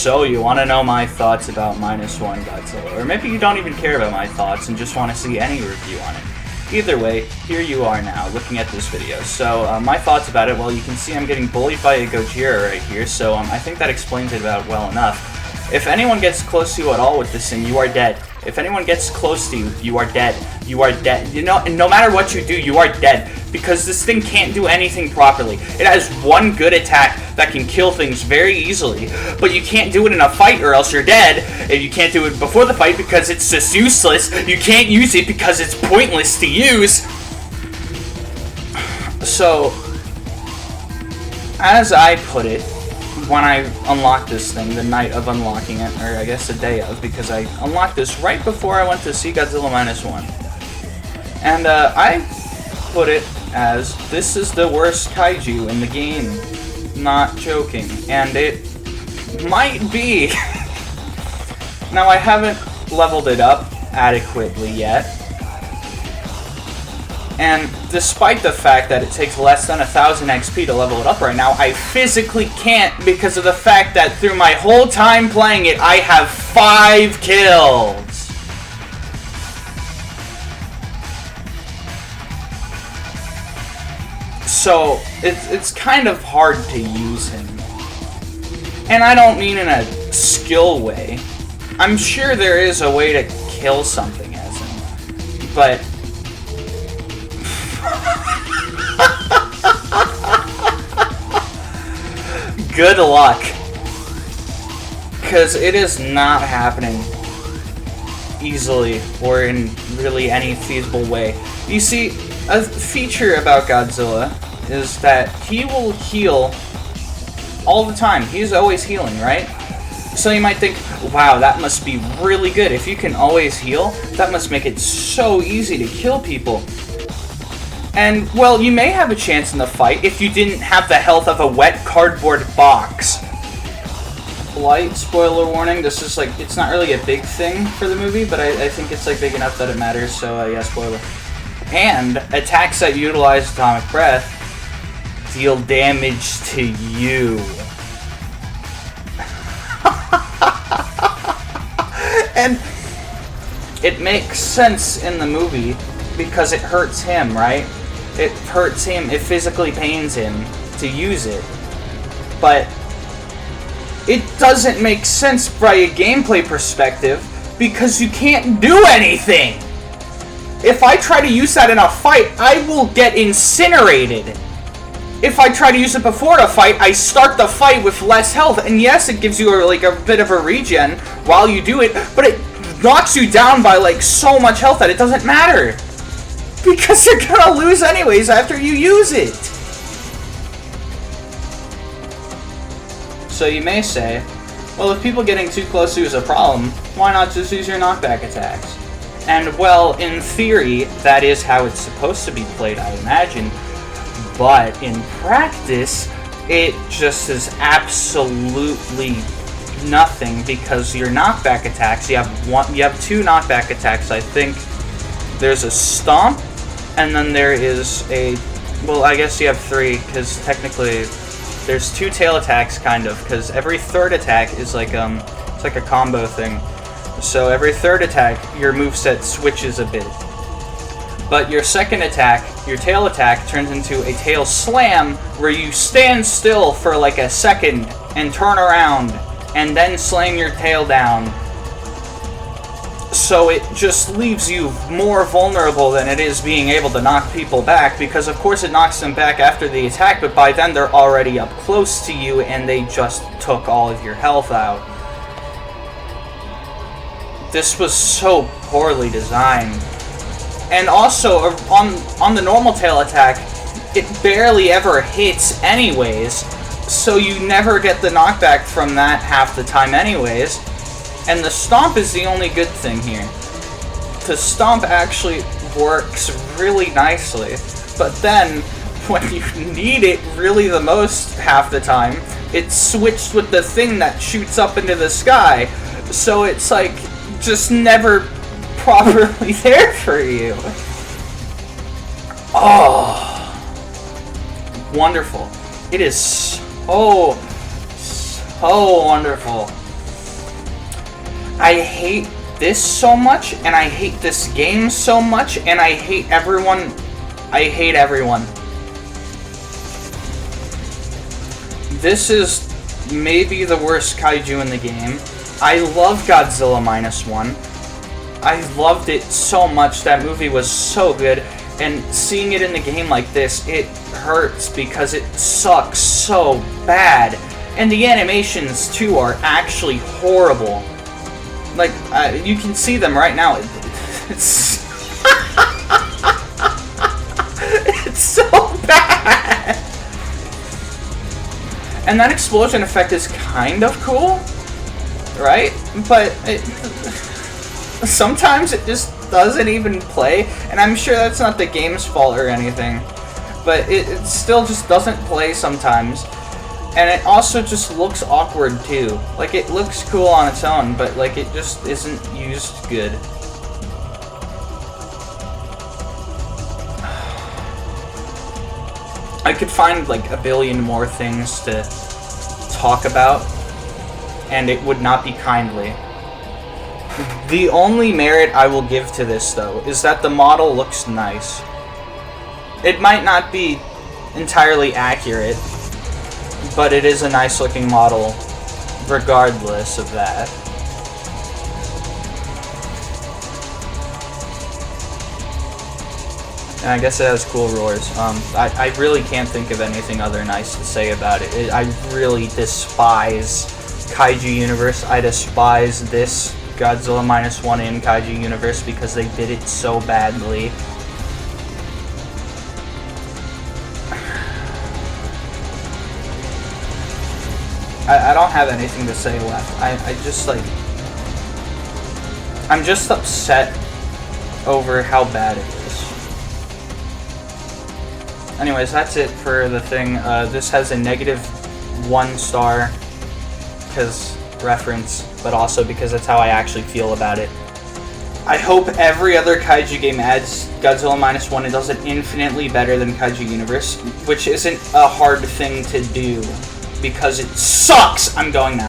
So, you want to know my thoughts about -1 Godzilla, or maybe you don't even care about my thoughts and just want to see any review on it. Either way, here you are now, looking at this video. So, my thoughts about it, well, you can see I'm getting bullied by a Gojira right here, so I think that explains it about well enough. If anyone gets close to you at all with this thing, you are dead. If anyone gets close to you, you are dead. You are dead. You know, and no matter what you do, you are dead. Because this thing can't do anything properly. It has one good attack that can kill things very easily, but you can't do it in a fight or else you're dead. And you can't do it before the fight because it's just useless. You can't use it because it's pointless to use. So, as I put it, when I unlocked this thing, the night of unlocking it, or I guess the day of, because I unlocked this right before I went to see Godzilla -1. And I put it as, this is the worst kaiju in the game. Not joking. And it might be. Now, I haven't leveled it up adequately yet. And despite the fact that it takes less than 1,000 XP to level it up right now, I physically can't because of the fact that through my whole time playing it, I have 5 kills. So, it's kind of hard to use him. And I don't mean in a skill way. I'm sure there is a way to kill something as him. But good luck, because it is not happening easily or in really any feasible way. You see, a feature about Godzilla is that he will heal all the time. He's always healing, right? So you might think, wow, that must be really good. If you can always heal, that must make it so easy to kill people. And, well, you may have a chance in the fight if you didn't have the health of a wet cardboard box. Light spoiler warning, this is like, it's not really a big thing for the movie, but I think it's like big enough that it matters, so yeah, spoiler. And attacks that utilize atomic breath deal damage to you. And it makes sense in the movie because it hurts him, right? It hurts him, it physically pains him to use it. But it doesn't make sense by a gameplay perspective because you can't do anything. If I try to use that in a fight, I will get incinerated. If I try to use it before a fight, I start the fight with less health. And yes, it gives you like a bit of a regen while you do it, but it knocks you down by like so much health that it doesn't matter. Because you're gonna lose anyways after you use it. So you may say, well, if people getting too close to you is a problem, why not just use your knockback attacks? And well, in theory, that is how it's supposed to be played, I imagine. But in practice, it just is absolutely nothing because your knockback attacks, you have 2 knockback attacks, I think. There's a stomp, and then there is a, well, I guess you have 3, because technically there's 2 tail attacks, kind of, because every third attack is like, it's like a combo thing. So every third attack, your moveset switches a bit. But your second attack, your tail attack, turns into a tail slam, where you stand still for like a second, and turn around, and then slam your tail down. So it just leaves you more vulnerable than it is being able to knock people back, because of course it knocks them back after the attack, but by then they're already up close to you and they just took all of your health out. This was so poorly designed. And also, on the normal tail attack, it barely ever hits anyways, so you never get the knockback from that half the time anyways. And the stomp is the only good thing here. The stomp actually works really nicely, but then when you need it really the most half the time, it's switched with the thing that shoots up into the sky, so it's like just never properly there for you. Oh, wonderful. It is so wonderful. I hate this so much, and I hate this game so much, and I hate everyone. I hate everyone. This is maybe the worst kaiju in the game. I love Godzilla -1. I loved it so much. That movie was so good. And seeing it in the game like this, it hurts because it sucks so bad. And the animations, too, are actually horrible. Like, you can see them right now. It's... it's so bad! And that explosion effect is kind of cool, right? But sometimes it just doesn't even play, and I'm sure that's not the game's fault or anything, but it still just doesn't play sometimes. And it also just looks awkward too. Like, it looks cool on its own, but like it just isn't used good. I could find like a billion more things to talk about, and it would not be kindly. The only merit I will give to this, though, is that the model looks nice. It might not be entirely accurate, but it is a nice looking model regardless of that. And I guess it has cool roars. I really can't think of anything other nice to say about it. I really despise Kaiju Universe. I despise this Godzilla -1 in Kaiju Universe because they did it so badly. I don't have anything to say left. I just like... I'm just upset over how bad it is. Anyways, that's it for the thing. This has a -1 star, because reference, but also because that's how I actually feel about it. I hope every other Kaiju game adds Godzilla -1 and does it infinitely better than Kaiju Universe, which isn't a hard thing to do, because it sucks! I'm going now.